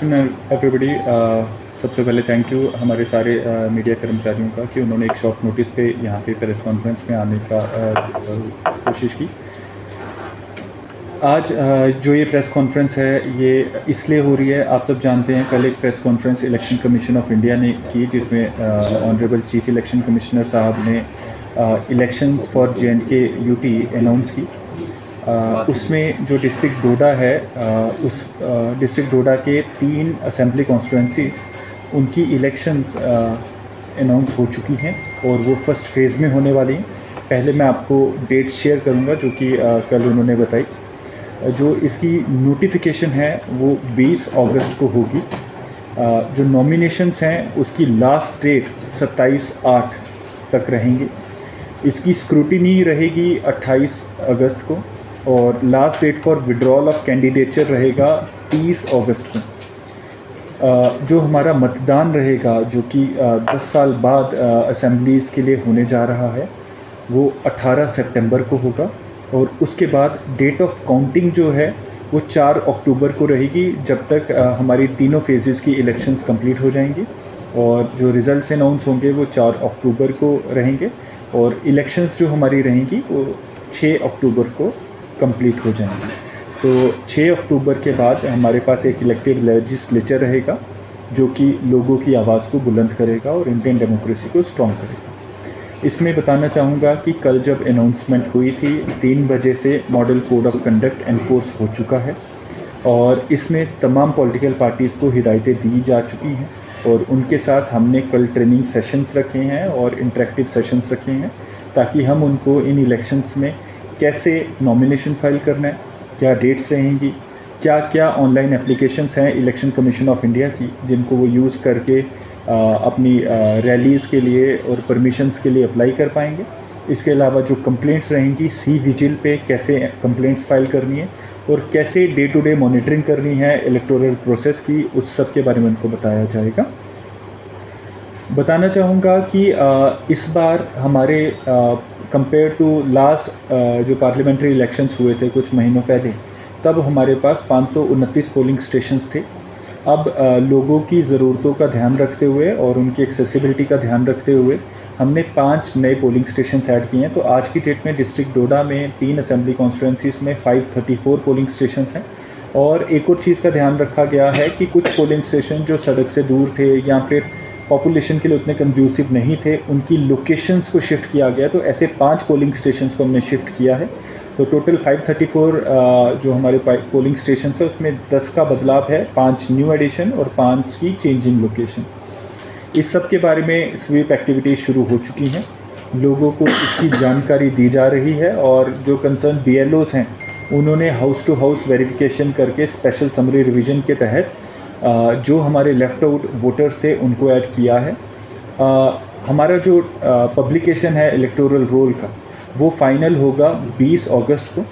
Afternoon everybody. सबसे पहले thank you हमारे सारे मीडिया कर्मचारियों का कि उन्होंने एक शॉर्ट नोटिस पे यहाँ पे प्रेस कॉन्फ्रेंस में आने का कोशिश की। आज जो ये प्रेस कॉन्फ्रेंस है ये इसलिए हो रही है, आप सब जानते हैं कल एक press conference election commission of India ने की जिसमें ऑनरेबल चीफ इलेक्शन कमिश्नर साहब ने elections for JNK UT announce की। उसमें जो डिस्ट्रिक्ट डोडा है उस डिस्ट्रिक्ट डोडा के 3 असेंबली कॉन्स्टिट्यूंसीज उनकी इलेक्शंस अनाउंस हो चुकी हैं और वो फर्स्ट फेज़ में होने वाली हैं। पहले मैं आपको डेट शेयर करूंगा जो कि कल उन्होंने बताई। जो इसकी नोटिफिकेशन है वो 20 अगस्त को होगी। जो नॉमिनेशंस हैं उसकी लास्ट डेट 27/8 तक रहेंगी। इसकी स्क्रूटिनी रहेगी 28 अगस्त को और last date for withdrawal of candidature रहेगा 30 अगस्त को। जो हमारा मतदान रहेगा जो कि 10 साल बाद असेंबलीज़ के लिए होने जा रहा है वो 18 सितंबर को होगा और उसके बाद डेट ऑफ काउंटिंग जो है वो 4 अक्टूबर को रहेगी जब तक हमारी तीनों फेजेस की इलेक्शंस कंप्लीट हो जाएंगी और जो रिज़ल्ट्स अनाउंस होंगे वो 4 अक्टूबर को रहेंगे और इलेक्शंस जो हमारी रहेंगी वो 6 अक्टूबर को कंप्लीट हो जाएंगी। तो 6 अक्टूबर के बाद हमारे पास एक इलेक्टेड लेजिस्लेचर रहेगा जो कि लोगों की आवाज़ को बुलंद करेगा और इंडियन डेमोक्रेसी को स्ट्रॉन्ग करेगा। इसमें बताना चाहूँगा कि कल जब अनाउंसमेंट हुई थी 3 बजे से model code of conduct enforce हो चुका है और इसमें तमाम पॉलिटिकल पार्टीज़ को हिदायतें दी जा चुकी हैं और उनके साथ हमने कल ट्रेनिंग सेशंस रखे हैं और इंटरेक्टिव सेशंस रखे हैं ताकि हम उनको इन इलेक्शंस में कैसे नॉमिनेशन फाइल करना है, क्या डेट्स रहेंगी, क्या क्या ऑनलाइन एप्लीकेशंस हैं इलेक्शन कमीशन ऑफ इंडिया की जिनको वो यूज़ करके अपनी रैलीज़ के लिए और परमिशंस के लिए अप्लाई कर पाएंगे। इसके अलावा जो कंप्लेंट्स रहेंगी C-विजिल पे कैसे कंप्लेंट्स फाइल करनी है और कैसे डे टू डे मॉनिटरिंग करनी है इलेक्टोरल प्रोसेस की, उस सब के बारे में उनको बताया जाएगा। बताना चाहूँगा कि इस बार हमारे कंपेयर टू लास्ट जो पार्लियामेंट्री इलेक्शंस हुए थे कुछ महीनों पहले, तब हमारे पास 529 पोलिंग स्टेशंस थे। अब लोगों की ज़रूरतों का ध्यान रखते हुए और उनकी एक्सेसिबिलिटी का ध्यान रखते हुए हमने 5 नए पोलिंग स्टेशंस ऐड किए हैं। तो आज की डेट में डिस्ट्रिक्ट डोडा में 3 असेंबली कॉन्स्टिट्यूंसीज में 534 पोलिंग स्टेशंस हैं। और एक और चीज़ का ध्यान रखा गया है कि कुछ पोलिंग स्टेशन जो सड़क से दूर थे या फिर पॉपुलेशन के लिए उतने कंड्यूसिव नहीं थे, उनकी लोकेशंस को शिफ्ट किया गया। तो ऐसे 5 पोलिंग स्टेशंस को हमने शिफ्ट किया है। तो टोटल 534 जो हमारे पोलिंग स्टेशंस है उसमें 10 का बदलाव है, 5 न्यू एडिशन और 5 की चेंज इन लोकेशन। इस सब के बारे में स्वीप एक्टिविटीज़ शुरू हो चुकी हैं, लोगों को इसकी जानकारी दी जा रही है और जो कंसर्न BLOs हैं उन्होंने हाउस टू हाउस वेरिफिकेशन करके स्पेशल समरी रिवीजन के तहत जो हमारे लेफ़्ट आउट वोटर्स थे उनको ऐड किया है। हमारा जो पब्लिकेशन है इलेक्टोरल रोल का वो फाइनल होगा 20 अगस्त को।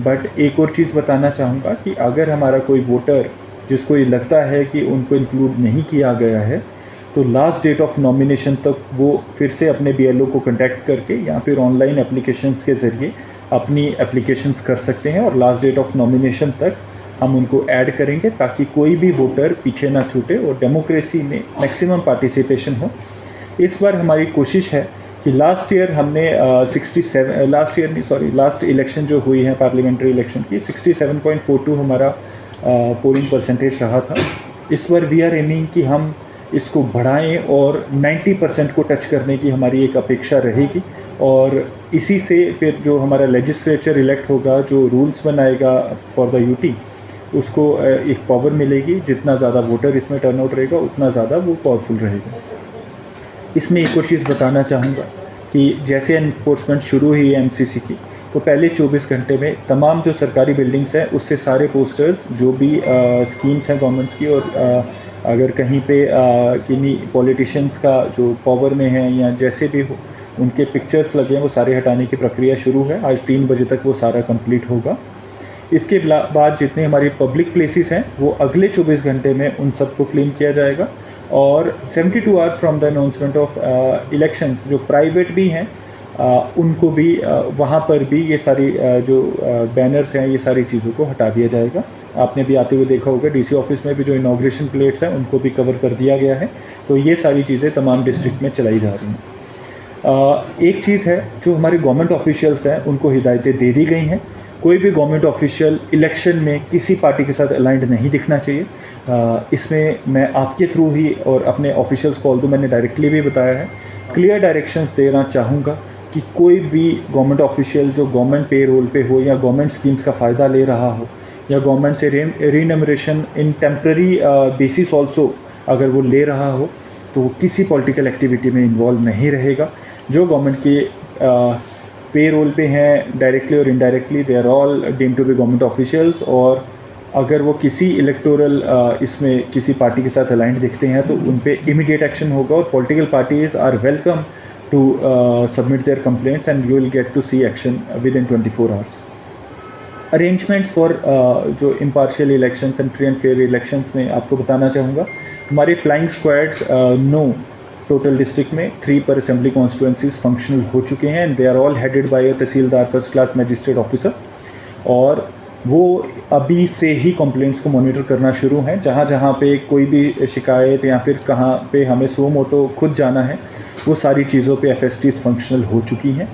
बट एक और चीज़ बताना चाहूँगा कि अगर हमारा कोई वोटर जिसको ये लगता है कि उनको इंक्लूड नहीं किया गया है तो लास्ट डेट ऑफ नॉमिनेशन तक वो फिर से अपने BLO को कांटेक्ट करके या फिर ऑनलाइन एप्लीकेशंस के ज़रिए अपनी एप्लीकेशंस कर सकते हैं और लास्ट डेट ऑफ नॉमिनेशन तक हम उनको ऐड करेंगे ताकि कोई भी वोटर पीछे ना छूटे और डेमोक्रेसी में मैक्सिमम पार्टिसिपेशन हो। इस बार हमारी कोशिश है कि लास्ट इलेक्शन जो हुई है पार्लियामेंट्री इलेक्शन की 67.42 हमारा पोलिंग परसेंटेज रहा था। इस बार वी आर एमिंग कि हम इसको बढ़ाएं और 90% को टच करने की हमारी एक अपेक्षा रहेगी और इसी से फिर जो हमारा लेजिस्लेचर इलेक्ट होगा, जो रूल्स बनाएगा फॉर द UT, उसको एक पावर मिलेगी। जितना ज़्यादा वोटर इसमें टर्नआउट रहेगा उतना ज़्यादा वो पावरफुल रहेगा। इसमें एक और चीज़ बताना चाहूँगा कि जैसे एनफोर्समेंट शुरू हुई है MCC की, तो पहले 24 घंटे में तमाम जो सरकारी बिल्डिंग्स हैं उससे सारे पोस्टर्स जो भी स्कीम्स हैं गवर्नमेंट्स की और अगर कहीं पे किन्हीं पॉलिटिशियंस का जो पावर में है या जैसे भी हो उनके पिक्चर्स लगे हैं वो सारे हटाने की प्रक्रिया शुरू है। आज 3 बजे तक वो सारा कंप्लीट होगा। इसके बाद जितने हमारे पब्लिक प्लेसेस हैं वो अगले 24 घंटे में उन सबको क्लीन किया जाएगा और 72 hours from the announcement of elections जो प्राइवेट भी हैं उनको भी वहाँ पर भी ये सारी जो बैनर्स हैं ये सारी चीज़ों को हटा दिया जाएगा। आपने भी आते हुए देखा होगा, डीसी ऑफिस में भी जो इनॉग्रेशन प्लेट्स हैं उनको भी कवर कर दिया गया है। तो ये सारी चीज़ें तमाम डिस्ट्रिक्ट में चलाई जा रही हैं। एक चीज़ है, जो हमारे गवर्नमेंट ऑफिशियल्स हैं उनको हिदायतें दे दी गई हैं। कोई भी गवर्नमेंट ऑफिशियल इलेक्शन में किसी पार्टी के साथ अलाइंड नहीं दिखना चाहिए। इसमें मैं आपके थ्रू ही और अपने ऑफिशियल्स को, ऑल्दो मैंने डायरेक्टली भी बताया है, क्लियर डायरेक्शंस देना चाहूँगा कि कोई भी गवर्नमेंट ऑफिशियल जो गवर्नमेंट पे रोल पे हो या गवर्नमेंट स्कीम्स का फ़ायदा ले रहा हो या गवर्नमेंट से रीनमरेशन इन टेम्प्रेरी बेसिस ऑल्सो अगर वो ले रहा हो, तो किसी पॉलिटिकल एक्टिविटी में इन्वॉल्व नहीं रहेगा। जो गवर्नमेंट के पे रोल पे हैं डायरेक्टली और indirectly, they are all deemed to be government officials. और अगर वो किसी इलेक्टोरल इसमें किसी पार्टी के साथ अलाइंड दिखते हैं तो उन पे इमीडिएट एक्शन होगा। और political parties are welcome to submit their complaints and you will get to see action within 24 hours. Arrangements for जो impartial elections and free and fair elections में आपको बताना चाहूँगा, हमारे फ्लाइंग स्क्वाड्स 9 टोटल डिस्ट्रिक्ट में 3 पर assembly constituencies functional हो चुके हैं and they are all headed by a tehsildar first class magistrate officer. और वो अभी से ही कंप्लेंट्स को मॉनिटर करना शुरू हैं। जहाँ जहाँ पे कोई भी शिकायत या फिर कहाँ पे हमें सो मोटो खुद जाना है, वो सारी चीज़ों पे एफएसटीज फंक्शनल हो चुकी हैं।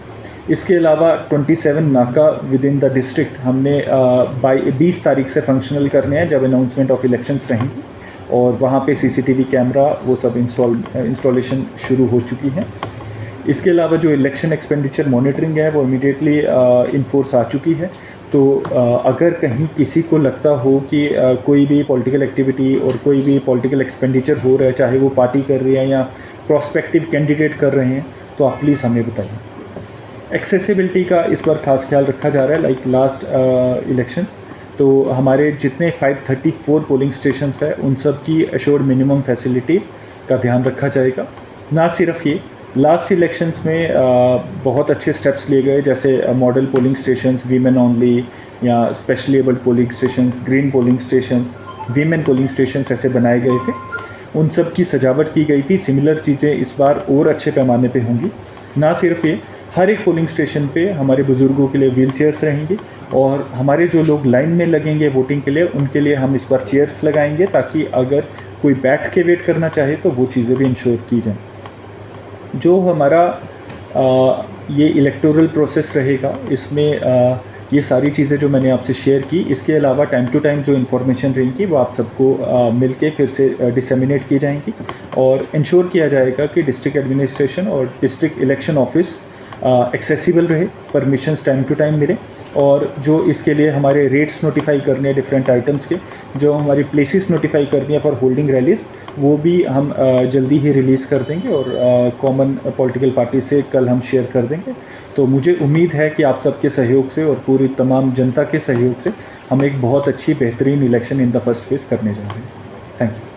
इसके अलावा 27 नाका विद इन द डिस्ट्रिक्ट हमने 20 तारीख से फंक्शनल करने हैं, जब अनाउंसमेंट ऑफ इलेक्शंस रहेंगी। और वहाँ पे सीसीटीवी कैमरा वो सब इंस्टॉलेशन शुरू हो चुकी है। इसके अलावा जो इलेक्शन एक्सपेंडिचर मॉनिटरिंग है वो इमीडिएटली इन फोर्स आ चुकी है। तो अगर कहीं किसी को लगता हो कि कोई भी पॉलिटिकल एक्टिविटी और कोई भी पॉलिटिकल एक्सपेंडिचर हो रहा है, चाहे वो पार्टी कर रही है या प्रोस्पेक्टिव कैंडिडेट कर रहे हैं, तो आप प्लीज़ हमें बताइए। एक्सेसिबिलिटी का इस बार खास ख्याल रखा जा रहा है, लाइक लास्ट इलेक्शंस। तो हमारे जितने 534 पोलिंग स्टेशंस हैं उन सब की एश्योर्ड मिनिमम फैसिलिटीज़ का ध्यान रखा जाएगा। ना सिर्फ ये, लास्ट इलेक्शंस में बहुत अच्छे स्टेप्स लिए गए, जैसे model polling stations, women only या specially abled polling stations, green polling stations, women polling stations ऐसे बनाए गए थे। उन सब की सजावट की गई थी। सिमिलर चीज़ें इस बार और अच्छे पैमाने पे होंगी। ना सिर्फ ये, हर एक पोलिंग स्टेशन पे हमारे बुज़ुर्गों के लिए व्हील चेयर्स रहेंगी और हमारे जो लोग लाइन में लगेंगे वोटिंग के लिए, उनके लिए हम इस बार चेयर्स लगाएंगे, ताकि अगर कोई बैठ के वेट करना चाहे तो वो चीज़ें भी इंश्योर की जाएँ। जो हमारा ये इलेक्टोरल प्रोसेस रहेगा, इसमें ये सारी चीज़ें जो मैंने आपसे शेयर की, इसके अलावा टाइम टू टाइम जो इन्फॉर्मेशन रहेंगी वो आप सबको मिल के फिर से डिसेमिनेट की जाएंगी और इंश्योर किया जाएगा कि डिस्ट्रिक्ट एडमिनिस्ट्रेशन और डिस्ट्रिक्ट इलेक्शन ऑफिस एक्सेसिबल रहे, परमिशंस टाइम टू टाइम मिले। और जो इसके लिए हमारे रेट्स नोटिफाई करने हैं डिफरेंट आइटम्स के, जो हमारी प्लेसेस नोटिफाई करनी है फॉर होल्डिंग रैलीज, वो भी हम जल्दी ही रिलीज़ कर देंगे और कॉमन पॉलिटिकल पार्टी से कल हम शेयर कर देंगे। तो मुझे उम्मीद है कि आप सबके सहयोग से और पूरी तमाम जनता के सहयोग से हम एक बहुत अच्छी बेहतरीन election in the first phase करने जा रहे हैं। Thank you.